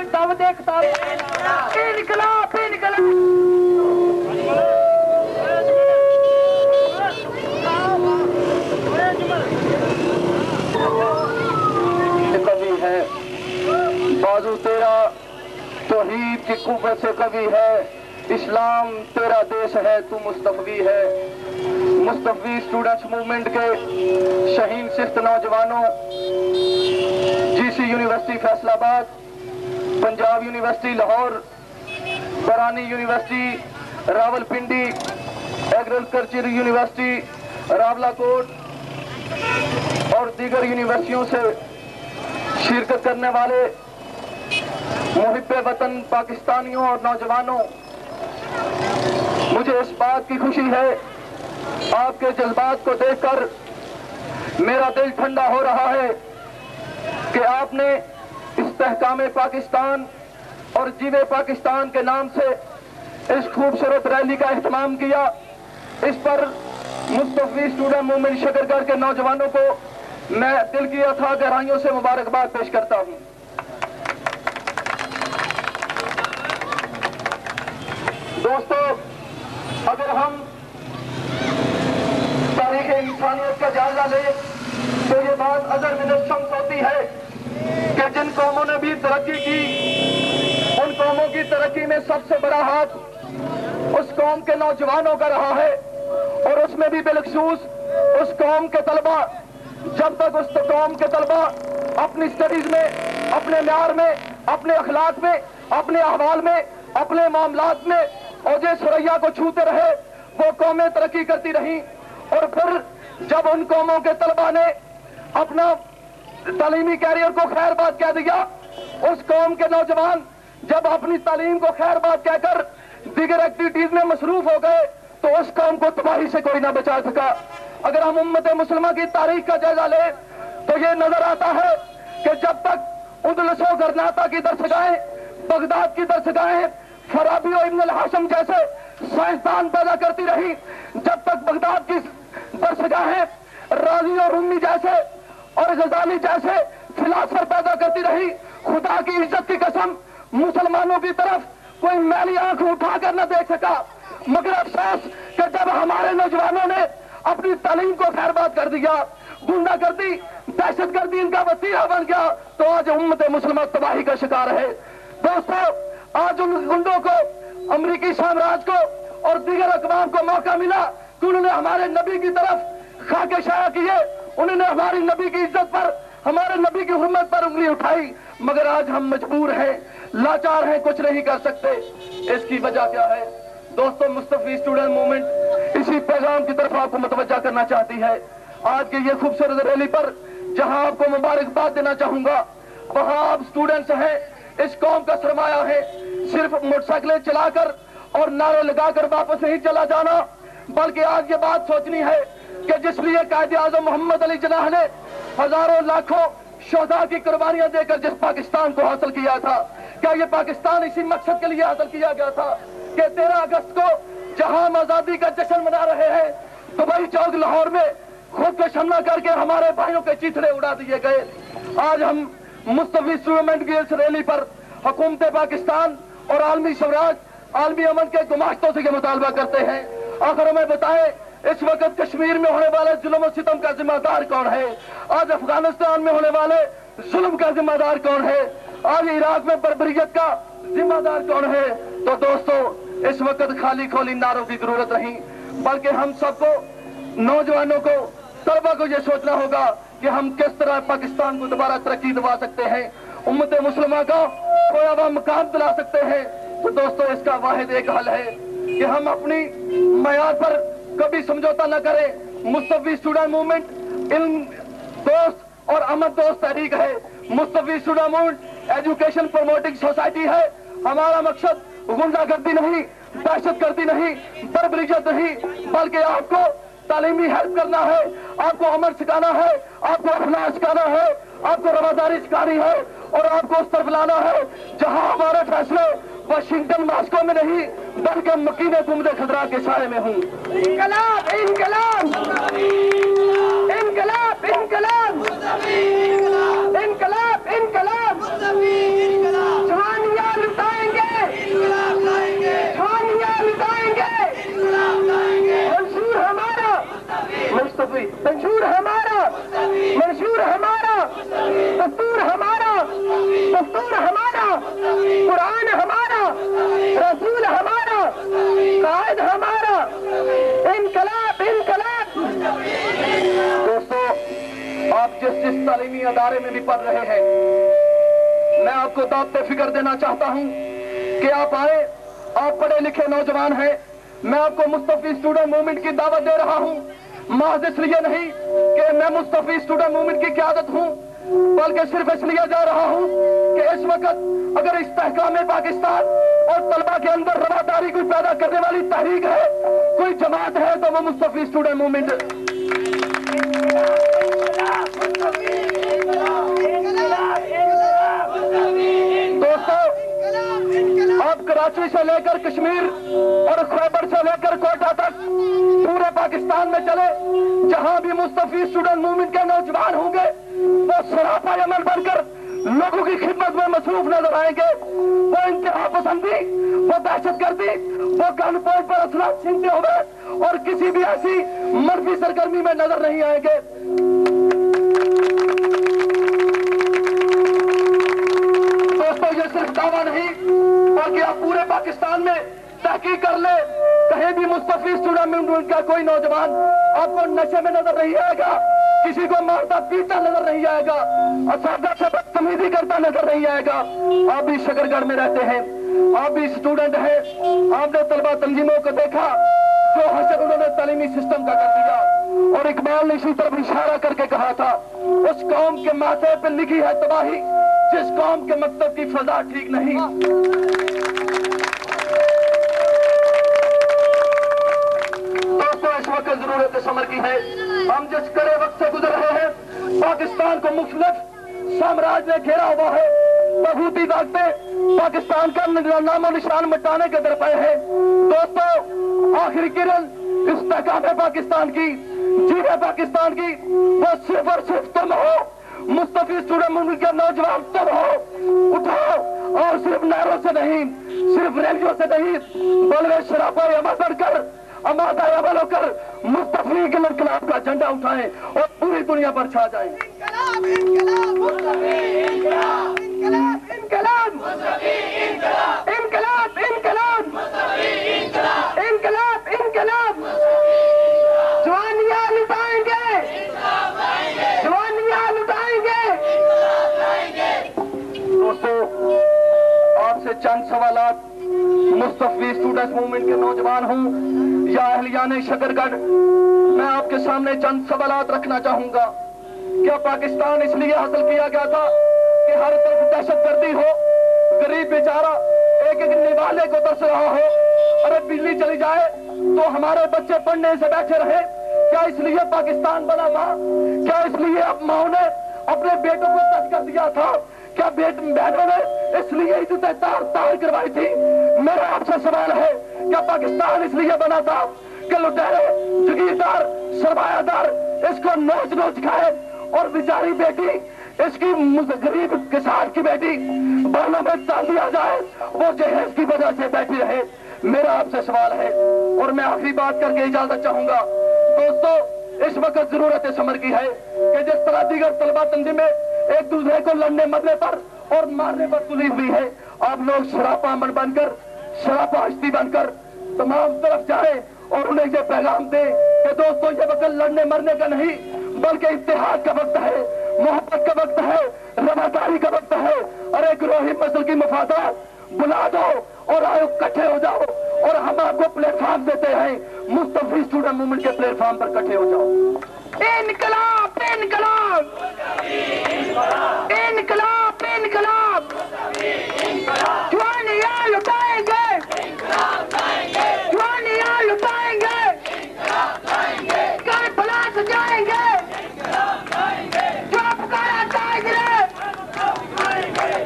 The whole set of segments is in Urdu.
موومنٹ دعوت اقتدار انقلاب انقلاب کبھی ہے بازو تیرا توحید کی قوت سے کبھی ہے اسلام تیرا دیش ہے تو مصطفی ہے مصطفی اسٹوڈنٹس موومنٹ کے شہین صفت نوجوانوں جی سی university Faisalabad Punjab university Lahore Barani university Rawalpindi agriculture university Rawalakot اور دیگر یونیورسٹیوں سے شرکت کرنے والے محب وطن پاکستانیوں اور نوجوانوں، مجھے اس بات کی خوشی ہے آپ کے جذبات کو دیکھ کر میرا دل ٹھنڈا ہو رہا ہے کہ آپ نے استحکام پاکستان اور جیوے پاکستان کے نام سے اس خوبصورت ریلی کا اہتمام کیا۔ اس پر مصطفی اسٹوڈنٹ موومنٹ شکرگڑھ کے نوجوانوں کو میں دل کی اتھاہ گہرائیوں سے مبارکباد پیش کرتا ہوں۔ دوستو، اگر ہم تاریخ انسانیت کا جائزہ لیں تو یہ بات اظہر من الشمس ہوتی ہے کہ جن قوموں نے بھی ترقی کی ان قوموں کی ترقی میں سب سے بڑا ہاتھ اس قوم کے نوجوانوں کا رہا ہے، اور اس میں بھی بالخصوص اس قوم کے طلبہ۔ جب تک اس قوم کے طلبہ اپنی اسٹڈیز میں، اپنے معیار میں، اپنے اخلاق میں، اپنے احوال میں، اپنے معاملات میں اوج ثریا کو چھوتے رہے، وہ قومیں ترقی کرتی رہیں۔ اور پھر جب ان قوموں کے طلبہ نے اپنا تعلیمی کیریئر کو خیر بات کہہ دیا، اس قوم کے نوجوان جب اپنی تعلیم کو خیر بات کہہ کر دیگر ایکٹیویٹیز میں مصروف ہو گئے تو اس قوم کو تباہی سے کوئی نہ بچا سکا۔ اگر ہم امت مسلمہ کی تاریخ کا جائزہ لیں تو یہ نظر آتا ہے کہ جب تک اندلس و غرناطہ کی درسگاہیں، بغداد کی درسگاہیں فارابی و ابن الحاشم جیسے سائنسدان پیدا کرتی رہی، جب تک بغداد کی درسگاہیں رازی اور رومی جیسے اور غزالی جیسے فلاسفر پیدا کرتی رہی، خدا کی عزت کی قسم مسلمانوں کی طرف کوئی میلی آنکھ اٹھا کر نہ دیکھ سکا۔ مگر افسوس کہ جب ہمارے نوجوانوں نے اپنی تعلیم کو خیر بات کر دیا، گنڈا گردی، دہشت گردی ان کا وسیلہ بن گیا، تو آج امت مسلمہ تباہی کا شکار ہے۔ دوستو، آج ان گنڈوں کو، امریکی سامراج کو اور دیگر اقوام کو موقع ملا کہ انہوں نے ہمارے نبی کی طرف خاکے شائع کیے، انہوں نے ہماری نبی کی عزت پر، ہمارے نبی کی حرمت پر انگلی اٹھائی، مگر آج ہم مجبور ہیں، لاچار ہیں، کچھ نہیں کر سکتے۔ اس کی وجہ کیا ہے؟ دوستو، مصطفی اسٹوڈنٹ موومنٹ اسی پیغام کی طرف آپ کو متوجہ کرنا چاہتی ہے۔ آج کے یہ خوبصورت ریلی پر جہاں آپ کو مبارکباد دینا چاہوں گا، وہاں آپ اسٹوڈنٹس ہیں، اس قوم کا سرمایہ ہے۔ صرف موٹر سائیکلیں چلا کر اور نعرے لگا کر واپس نہیں چلا جانا، بلکہ آج یہ بات سوچنی ہے کہ جس لیے قائد اعظم محمد علی جناح نے ہزاروں لاکھوں شہداء کی قربانیاں دے کر جس پاکستان کو حاصل کیا تھا، کیا یہ پاکستان اسی مقصد کے لیے حاصل کیا گیا تھا کہ 13 اگست کو جہاں ہم آزادی کا جشن منا رہے ہیں، دبئی چوک لاہور میں خود کو شملہ کر کے ہمارے بھائیوں کے چیتڑے اڑا دیے گئے۔ آج ہم مصطفی اسٹوڈنٹ کی اس ریلی پر حکومت پاکستان اور عالمی سوراج، عالمی امن کے گماشتوں سے یہ مطالبہ کرتے ہیں۔ آخر ہمیں بتائیں، اس وقت کشمیر میں ہونے والے ظلم و ستم کا ذمہ دار کون ہے؟ آج افغانستان میں ہونے والے ظلم کا ذمہ دار کون ہے؟ آج عراق میں بربریت کا ذمہ دار کون ہے؟ تو دوستو، اس وقت خالی کھولی نعروں کی ضرورت نہیں، بلکہ ہم سب کو، نوجوانوں کو، طلبہ کو یہ سوچنا ہوگا کہ ہم کس طرح پاکستان کو دوبارہ ترقی دلا سکتے ہیں، امت مسلمہ کا کوئی ہوا مقام دلا سکتے ہیں۔ تو دوستو، اس کا واحد ایک حل ہے کہ ہم اپنی معیار پر کبھی سمجھوتا نہ کریں۔ مصطفی اسٹوڈنٹ موومنٹ علم دوست اور امن دوست تحریک ہے۔ Mustafa student movement education promoting society ہے۔ ہمارا مقصد غنڈہ گردی نہیں، دہشت گردی نہیں، بربریت نہیں، بلکہ آپ کو تعلیمی ہیلپ کرنا ہے، آپ کو امن سکھانا ہے، آپ کو اخلاق سکھانا ہے، آپ کو رواداری سکھانی ہے، اور آپ کو اس طرف لانا ہے جہاں ہمارے فیصلے واشنگٹن ماسکو میں نہیں بلکہ مکینہ گنبد خضرا کے سائے میں ہوں۔ انقلاب انقلاب انقلاب انقلاب انقلاب انقلاب قرآن ہمارا، رسول ہمارا، قائد ہمارا، انقلاب انقلاب۔ دوستو، آپ جس تعلیمی ادارے میں بھی پڑھ رہے ہیں، میں آپ کو دعوت فکر دینا چاہتا ہوں کہ آپ آئیں۔ آپ پڑھے لکھے نوجوان ہیں، میں آپ کو مصطفی اسٹوڈنٹ موومنٹ کی دعوت دے رہا ہوں، محض اس لیے نہیں کہ میں مصطفی اسٹوڈنٹ موومنٹ کی قیادت ہوں، بلکہ صرف اس لیے جا رہا ہوں کہ اس وقت اگر استحکام پاکستان اور طلبہ کے اندر رواداری کوئی پیدا کرنے والی تحریک ہے، کوئی جماعت ہے، تو وہ مصطفی اسٹوڈنٹ موومنٹ ہے۔ آپ کراچی سے لے کر کشمیر اور خیبر سے لے کر کوئٹہ تک پورے پاکستان میں چلے، جہاں بھی مصطفی اسٹوڈنٹ موومنٹ کے نوجوان ہوں گے، وہ سراپا عمل بن کر لوگوں کی خدمت میں مصروف نظر آئیں گے۔ وہ انتہا پسندی، وہ دہشت گردی، وہ گن پوائنٹ پر اسلحہ چھینتے ہوئے اور کسی بھی ایسی منفی سرگرمی میں نظر نہیں آئیں گے۔ دوستو، یہ صرف دعویٰ نہیں بلکہ آپ پورے پاکستان میں تحقیق کر لیں، کہیں بھی مصطفی اسٹوڈنٹ موومنٹ کا کوئی نوجوان آپ کو نشے میں نظر نہیں آئے گا، کسی کو مارتا پیٹتا نظر نہیں آئے گا، اساتذہ سے بدتمیزی کرتا نظر نہیں آئے گا۔ آپ بھی شکرگڑھ میں رہتے ہیں، آپ بھی اسٹوڈنٹ ہیں، آپ نے طلبہ تنظیموں کو دیکھا جو حشر انہوں نے تعلیمی سسٹم کا کر دیا، اور اقبال نے اسی طرف اشارہ کر کے کہا تھا، اس قوم کے ماتھے پہ لکھی ہے تباہی، جس قوم کے مکتب کی فضا ٹھیک نہیں۔ دوستو، اس وقت ضرورت سمر کی ہے۔ ہم جس کڑے وقت سے گزر رہے ہیں، پاکستان کو مختلف سامراج نے گھیرا ہوا ہے، بہوتی طاقتیں پاکستان کا نام و نشان مٹانے کے درپے ہیں۔ دوستو، آخری کرن استحکام پاکستان کی، جیت پاکستان کی، وہ صرف اور صرف تم ہو، مصطفی اسٹوڈنٹ موومنٹ کے نوجوان تم ہو۔ اٹھو اور صرف نعروں سے نہیں، صرف ریلیوں سے نہیں، بلکہ شراپا عمل بن کر، امادہ عمل ہو کر مصطفی کے انقلاب کا جھنڈا اٹھائیں اور پوری دنیا پر چھا جائیں۔ انقلاب انقلاب مصطفی انقلاب، انقلاب انقلاب مصطفی انقلاب، انقلاب انقلاب مصطفی انقلاب، انقلاب انقلاب مصطفی انقلاب۔ جوانیاں لٹائیں گے، جوانیاں لٹائیں گے، انقلاب لائیں گے۔ دوستو، آپ سے چند سوالات مصطفی اسٹوڈنٹ موومنٹ کے نوجوان ہوں یا اہلیان شکرگڑھ، میں آپ کے سامنے چند سوالات رکھنا چاہوں گا۔ کیا پاکستان اس لیے حاصل کیا گیا تھا کہ ہر طرف دہشت گردی ہو، غریب بیچارہ ایک ایک نوالے کو ترس رہا ہو، ارے بجلی چلی جائے تو ہمارے بچے پڑھنے سے بیٹھے رہے؟ کیا اس لیے پاکستان بنا تھا؟ کیا اس لیے اب ماں نے اپنے بیٹوں کو تج کر دیا تھا؟ کیا بہنوں نے اس لیے عزتیں تار کروائی تھی؟ میرا آپ سے سوال ہے، کیا پاکستان اس لیے بنا تھا کہ لٹیرے، جگیردار، سرمایہ دار اس کو نوچ نوچ کھائے اور بیچاری بیٹی، اس کی غریب کسان کی بیٹی بالوں میں ڈال دیا جائے، وہ جہیز کی وجہ سے بیٹھی رہے؟ میرا آپ سے سوال ہے، اور میں آخری بات کر کے اجازت چاہوں گا۔ دوستو، اس وقت ضرورت سمر کی ہے کہ جس طرح دیگر طلبہ تنظیمیں ایک دوسرے کو لڑنے مرنے پر اور مارنے پر تلی ہوئی ہے، آپ لوگ شراپا من بن کر، شراپا ہستی بن کر تمام طرف جائیں اور انہیں یہ پیغام دیں کہ دوستو، یہ وقت لڑنے مرنے کا نہیں بلکہ اتحاد کا وقت ہے، محبت کا وقت ہے، رواداری کا وقت ہے، اور ایک گروہی مسل کی مفادات بلا دو اور آؤ اکٹھے ہو جاؤ، اور ہم آپ کو پلیٹ فارم دیتے ہیں، مصطفی اسٹوڈنٹ موومنٹ کے پلیٹ فارم پر اکٹھے ہو جاؤ۔ انقلاب انقلاب انقلاب انقلاب، جوانیاں لٹائیں گے، جوانیاں لٹائیں گے، کربلا سجائیں گے، جو پکارا قائد رے،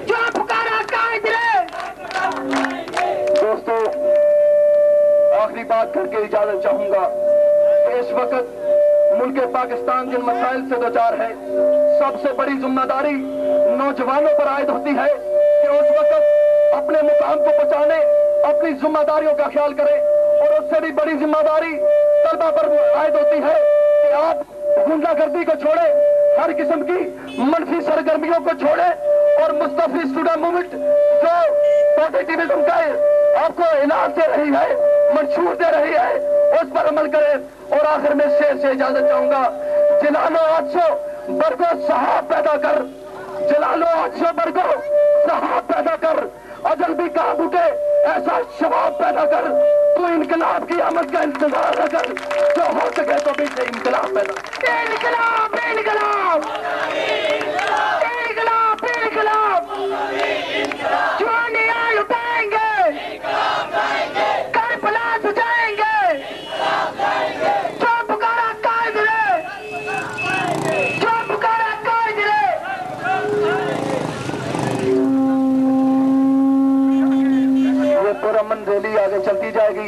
جو پکارا قائد رے۔ دوستو، آخری بات کر کے اجازت چاہوں گا کہ اس وقت ملک پاکستان جن مسائل سے دوچار ہے، سب سے بڑی ذمہ داری نوجوانوں پر عائد ہوتی ہے کہ اس وقت اپنے مقام کو بچانے، اپنی ذمہ داریوں کا خیال کریں، اور اس سے بھی بڑی ذمہ داری طلبہ پر عائد ہوتی ہے کہ آپ غنڈہ گردی کو چھوڑیں، ہر قسم کی منفی سرگرمیوں کو چھوڑیں، اور مصطفی اسٹوڈنٹ موومنٹ جو پوزیٹیوزم کا آپ کو اعلان دے رہی ہے، منشور دے رہی ہے، اس پر عمل کریں۔ اور آخر میں شعر سے اجازت چاہوں گا، جلالو 800 برگو صحاب پیدا کر، جلالو 800 برگو صحاب پیدا کر، اجل بھی کام اٹھے ایسا شباب پیدا کر، تو انقلاب کی آمد کا انتظار نہ کر، جو ہو سکے تو بھی سے انقلاب پیدا کر۔ انقلاب انقلاب انقلاب انقلاب، جوانیاں لٹائیں گے، کربلا سجائیں گے، جو پکارا قائد نے، جو پکارا قائد نے۔ یہ پرامن ریلی آگے چلتی جائے گی۔